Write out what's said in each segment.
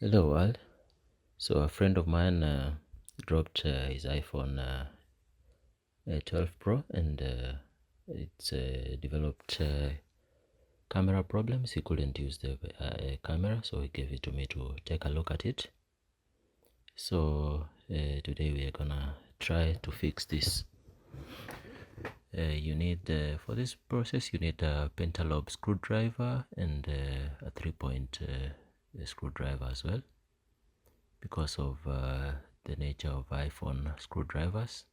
Hello, world. So a friend of mine dropped his iPhone 12 Pro, and it's developed camera problems. He couldn't use the camera, so he gave it to me to take a look at it. So today we are gonna try to fix this. You need for this process you need a pentalobe screwdriver and a 3-point screwdriver as well, because of the nature of iPhone screwdrivers.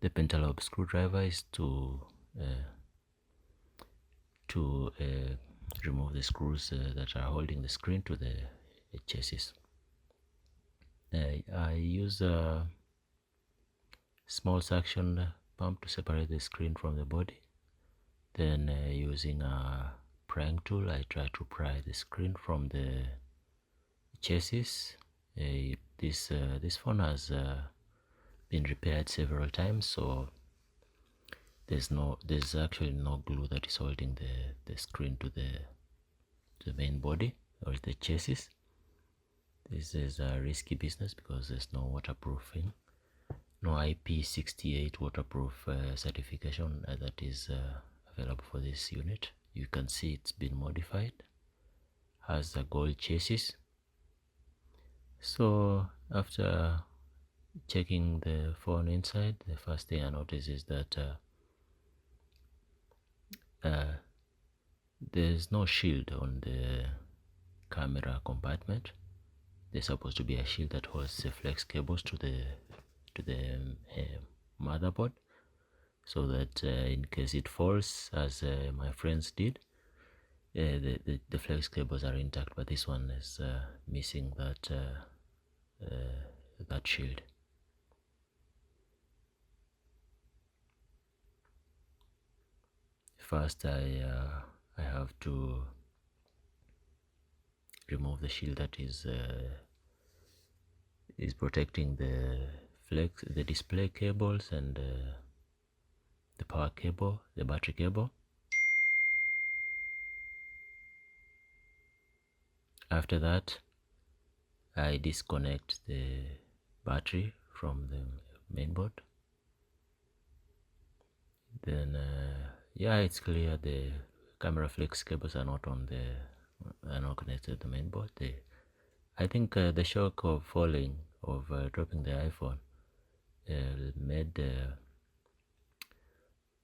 The pentalobe screwdriver is to remove the screws that are holding the screen to the chassis. I use a small suction pump to separate the screen from the body. Then using a prying tool, I try to pry the screen from the chassis. This phone has been repaired several times, so there's actually no glue that is holding the screen to the main body or the chassis. This is a risky business because there's no waterproofing, no IP68 waterproof certification that is available for this unit. You can see it's been modified, has a gold chassis. So after checking the phone inside, the first thing I notice is that there's no shield on the camera compartment. There's supposed to be a shield that holds the flex cables to the motherboard, so that in case it falls, as my friends did, the flex cables are intact. But this one is missing that shield. First, I have to remove the shield that is protecting the display cables and the power cable, the battery cable. After that, I disconnect the battery from the mainboard. Then yeah, it's clear the camera flex cables are not connected to the mainboard. I think the shock of falling, of dropping the iPhone, made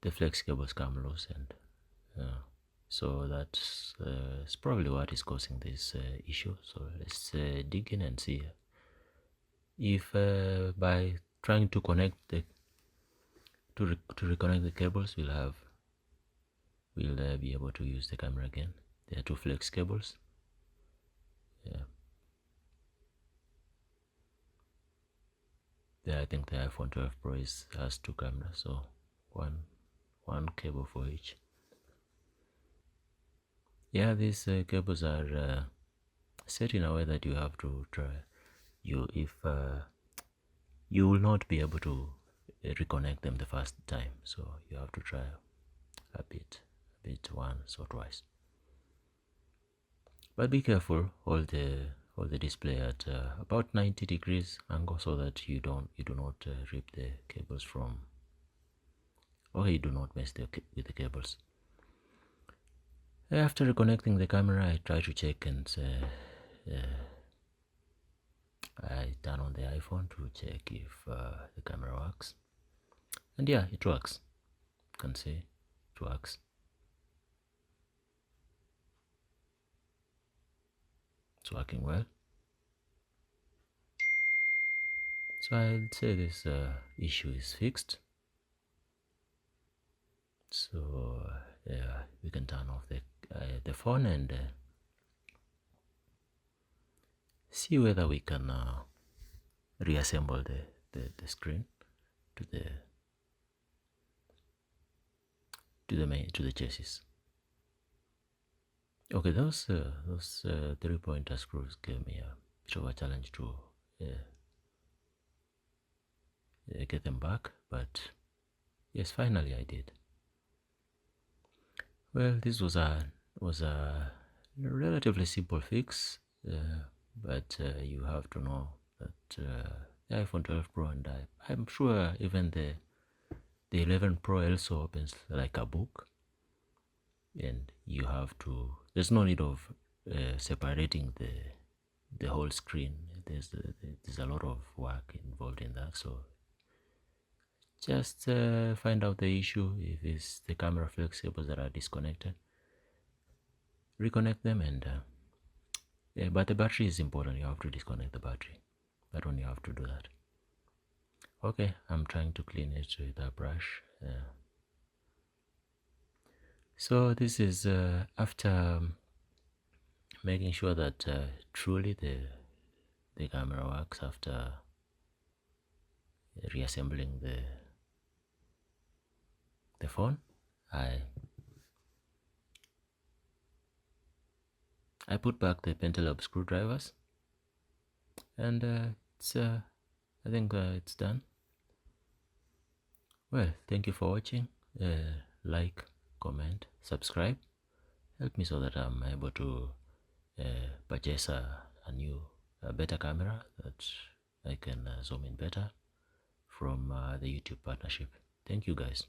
the flex cables come loose, and so that's probably what is causing this issue. So let's dig in and see if by trying to connect to reconnect the cables, we'll be able to use the camera again. There are two flex cables. Yeah. There, I think the iPhone 12 Pro has two cameras, so one cable for each. Yeah, these cables are set in a way that you have to try. If you will not be able to reconnect them the first time, so you have to try a bit once or twice. But be careful, hold the display at about 90 degrees angle, so that you do not rip the cables from, or you do not mess with the cables. After reconnecting the camera, I try to check, and I turn on the iPhone to check if the camera works. And yeah, it works. You can see it works. It's working well. So I'll say this issue is fixed. So yeah, we can turn off the phone and see whether we can reassemble the screen to the chassis. Okay, those 3-pointer screws gave me a bit of a challenge to get them back, but yes, finally I did. Well, this was a relatively simple fix, but you have to know that the iPhone 12 Pro and I'm sure even the 11 Pro also opens like a book, and you have to. There's no need of separating the whole screen. There's a lot of work involved in that, so just find out the issue. If it's the camera flex cables that are disconnected, reconnect them, and yeah, but the battery is important. You have to disconnect the battery. That one you have to do that. Okay, I'm trying to clean it with a brush. So this is after making sure that truly the camera works, after reassembling the phone. I put back the pentalobe screwdrivers, and it's I think it's done. Well, thank you for watching. Like, comment, subscribe. Help me so that I'm able to purchase a new, better camera that I can zoom in better from the YouTube partnership. Thank you, guys.